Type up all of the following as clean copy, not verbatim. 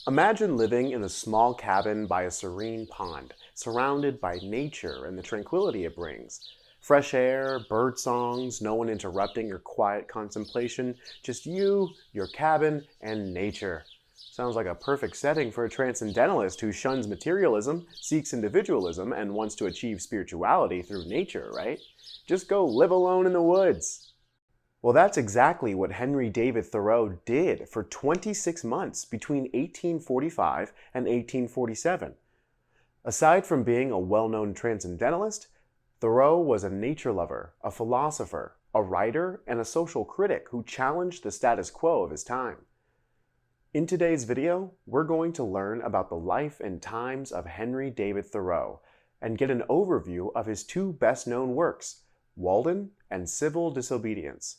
Imagine living in a small cabin by a serene pond, surrounded by nature and the tranquility it brings. Fresh air, bird songs, no one interrupting your quiet contemplation, just you, your cabin, and nature. Sounds like a perfect setting for a transcendentalist who shuns materialism, seeks individualism, and wants to achieve spirituality through nature, right? Just go live alone in the woods. Well, that's exactly what Henry David Thoreau did for 26 months between 1845 and 1847. Aside from being a well-known transcendentalist, Thoreau was a nature lover, a philosopher, a writer, and a social critic who challenged the status quo of his time. In today's video, we're going to learn about the life and times of Henry David Thoreau and get an overview of his two best-known works, Walden and Civil Disobedience.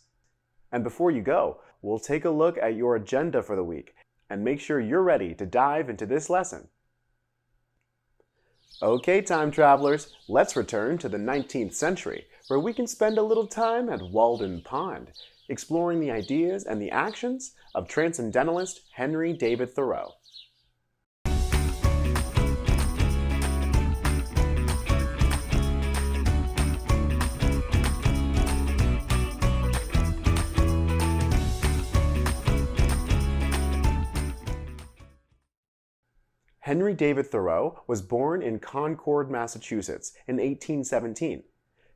And before you go, we'll take a look at your agenda for the week and make sure you're ready to dive into this lesson. Okay, time travelers, let's return to the 19th century, where we can spend a little time at Walden Pond, exploring the ideas and the actions of transcendentalist Henry David Thoreau. Henry David Thoreau was born in Concord, Massachusetts in 1817.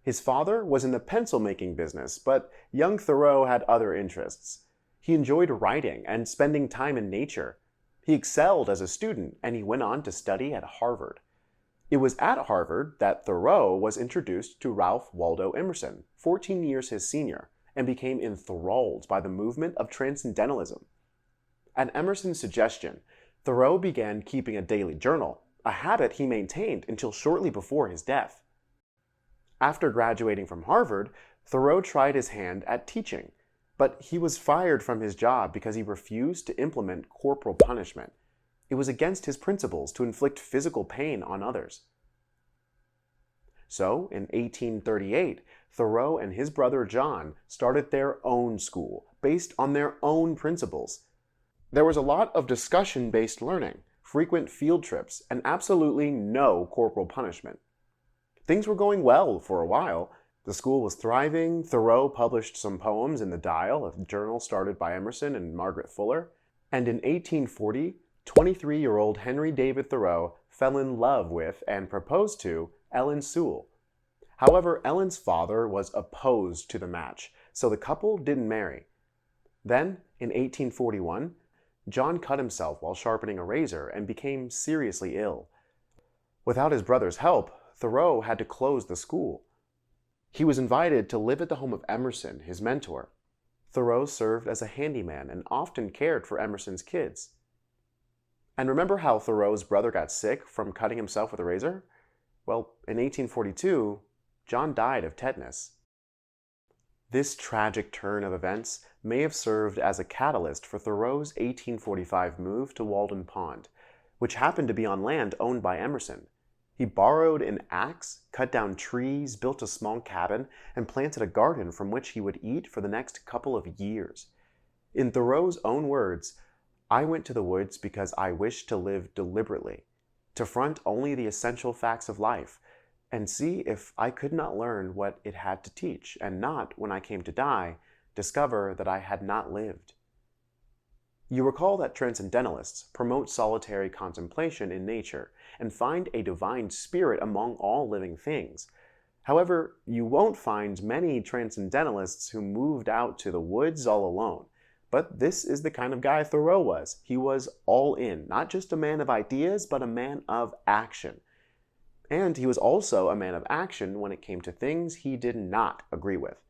His father was in the pencil-making business, but young Thoreau had other interests. He enjoyed writing and spending time in nature. He excelled as a student, and he went on to study at Harvard. It was at Harvard that Thoreau was introduced to Ralph Waldo Emerson, 14 years his senior, and became enthralled by the movement of transcendentalism. At Emerson's suggestion, Thoreau began keeping a daily journal, a habit he maintained until shortly before his death. After graduating from Harvard, Thoreau tried his hand at teaching, but he was fired from his job because he refused to implement corporal punishment. It was against his principles to inflict physical pain on others. So, in 1838, Thoreau and his brother John started their own school, based on their own principles. There was a lot of discussion-based learning, frequent field trips, and absolutely no corporal punishment. Things were going well for a while. The school was thriving. Thoreau published some poems in the Dial, a journal started by Emerson and Margaret Fuller. And in 1840, 23-year-old Henry David Thoreau fell in love with and proposed to Ellen Sewell. However, Ellen's father was opposed to the match, so the couple didn't marry. Then, in 1841, John cut himself while sharpening a razor and became seriously ill. Without his brother's help, Thoreau had to close the school. He was invited to live at the home of Emerson, his mentor. Thoreau served as a handyman and often cared for Emerson's kids. And remember how Thoreau's brother got sick from cutting himself with a razor? Well, in 1842, John died of tetanus. This tragic turn of events may have served as a catalyst for Thoreau's 1845 move to Walden Pond, which happened to be on land owned by Emerson. He borrowed an axe, cut down trees, built a small cabin, and planted a garden from which he would eat for the next couple of years. In Thoreau's own words, "I went to the woods because I wished to live deliberately, to front only the essential facts of life, and see if I could not learn what it had to teach, and not, when I came to die, discover that I had not lived." You recall that transcendentalists promote solitary contemplation in nature and find a divine spirit among all living things. However, you won't find many transcendentalists who moved out to the woods all alone. But this is the kind of guy Thoreau was. He was all in, not just a man of ideas, but a man of action. And he was also a man of action when it came to things he did not agree with.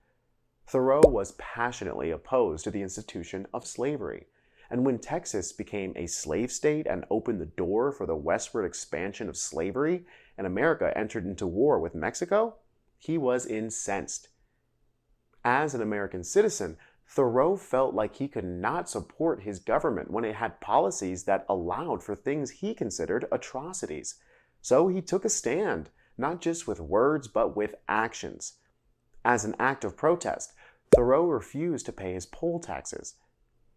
Thoreau was passionately opposed to the institution of slavery. And when Texas became a slave state and opened the door for the westward expansion of slavery, and America entered into war with Mexico, he was incensed. As an American citizen, Thoreau felt like he could not support his government when it had policies that allowed for things he considered atrocities. So he took a stand, not just with words, but with actions. As an act of protest, Thoreau refused to pay his poll taxes.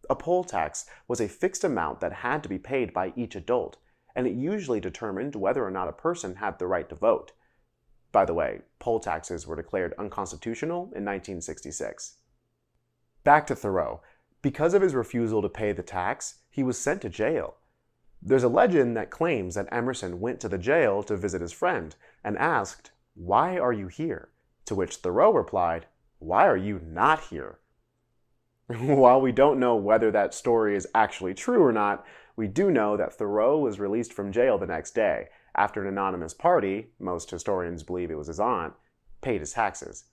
A poll tax was a fixed amount that had to be paid by each adult, and it usually determined whether or not a person had the right to vote. By the way, poll taxes were declared unconstitutional in 1966. Back to Thoreau. Because of his refusal to pay the tax, he was sent to jail. There's a legend that claims that Emerson went to the jail to visit his friend and asked, "Why are you here?" To which Thoreau replied, "Why are you not here?" While we don't know whether that story is actually true or not, we do know that Thoreau was released from jail the next day after an anonymous party, most historians believe it was his aunt, paid his taxes.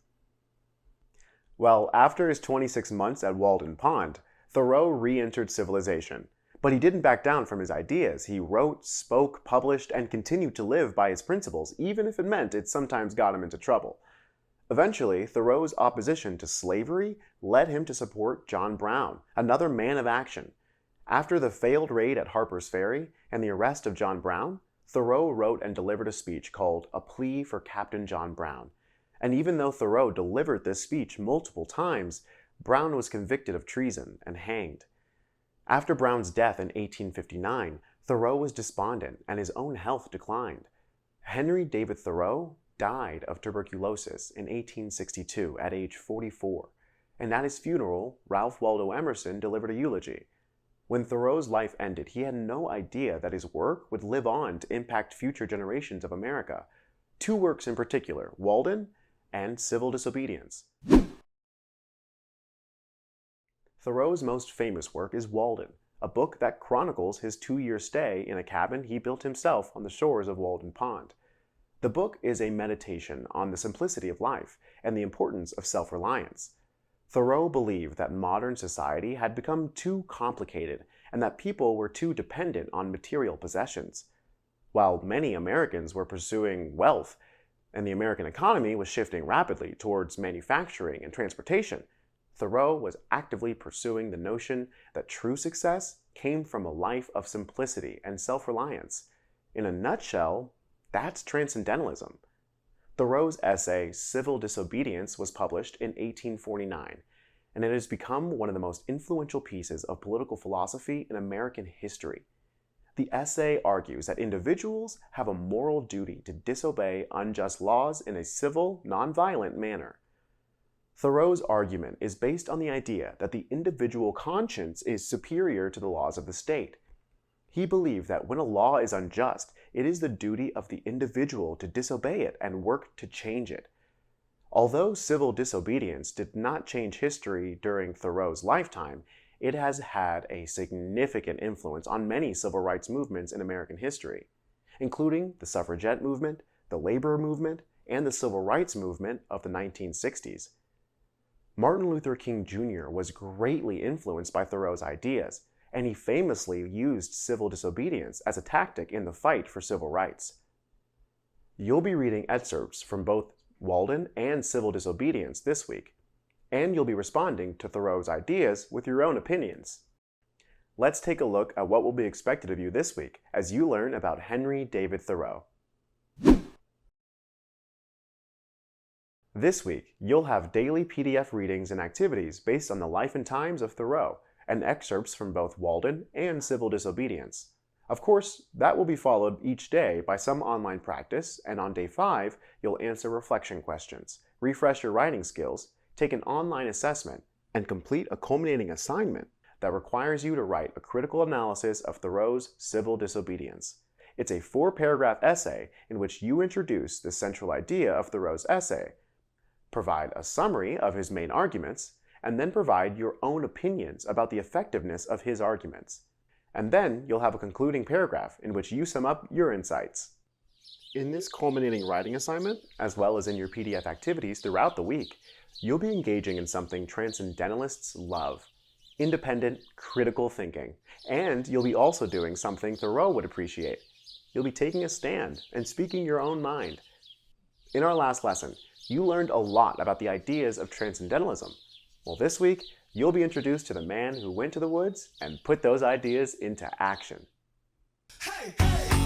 Well, after his 26 months at Walden Pond, Thoreau re-entered civilization. But he didn't back down from his ideas. He wrote, spoke, published, and continued to live by his principles, even if it meant it sometimes got him into trouble. Eventually, Thoreau's opposition to slavery led him to support John Brown, another man of action. After the failed raid at Harper's Ferry and the arrest of John Brown, Thoreau wrote and delivered a speech called A Plea for Captain John Brown. And even though Thoreau delivered this speech multiple times, Brown was convicted of treason and hanged. After Brown's death in 1859, Thoreau was despondent and his own health declined. Henry David Thoreau died of tuberculosis in 1862 at age 44, and at his funeral, Ralph Waldo Emerson delivered a eulogy. When Thoreau's life ended, he had no idea that his work would live on to impact future generations of America. Two works in particular, Walden and Civil Disobedience. Thoreau's most famous work is Walden, a book that chronicles his 2-year stay in a cabin he built himself on the shores of Walden Pond. The book is a meditation on the simplicity of life and the importance of self-reliance. Thoreau believed that modern society had become too complicated and that people were too dependent on material possessions. While many Americans were pursuing wealth and the American economy was shifting rapidly towards manufacturing and transportation, Thoreau was actively pursuing the notion that true success came from a life of simplicity and self-reliance. In a nutshell, that's transcendentalism. Thoreau's essay, Civil Disobedience, was published in 1849, and it has become one of the most influential pieces of political philosophy in American history. The essay argues that individuals have a moral duty to disobey unjust laws in a civil, nonviolent manner. Thoreau's argument is based on the idea that the individual conscience is superior to the laws of the state. He believed that when a law is unjust, it is the duty of the individual to disobey it and work to change it. Although civil disobedience did not change history during Thoreau's lifetime, it has had a significant influence on many civil rights movements in American history, including the suffragette movement, the labor movement, and the civil rights movement of the 1960s. Martin Luther King Jr. was greatly influenced by Thoreau's ideas, and he famously used civil disobedience as a tactic in the fight for civil rights. You'll be reading excerpts from both Walden and Civil Disobedience this week, and you'll be responding to Thoreau's ideas with your own opinions. Let's take a look at what will be expected of you this week as you learn about Henry David Thoreau. This week, you'll have daily PDF readings and activities based on the life and times of Thoreau, and excerpts from both Walden and Civil Disobedience. Of course, that will be followed each day by some online practice, and on day 5, you'll answer reflection questions, refresh your writing skills, take an online assessment, and complete a culminating assignment that requires you to write a critical analysis of Thoreau's Civil Disobedience. It's a 4-paragraph essay in which you introduce the central idea of Thoreau's essay, provide a summary of his main arguments, and then provide your own opinions about the effectiveness of his arguments. And then you'll have a concluding paragraph in which you sum up your insights. In this culminating writing assignment, as well as in your PDF activities throughout the week, you'll be engaging in something transcendentalists love: independent, critical thinking. And you'll be also doing something Thoreau would appreciate. You'll be taking a stand and speaking your own mind. In our last lesson, you learned a lot about the ideas of transcendentalism. Well, this week, you'll be introduced to the man who went to the woods and put those ideas into action. Hey, hey.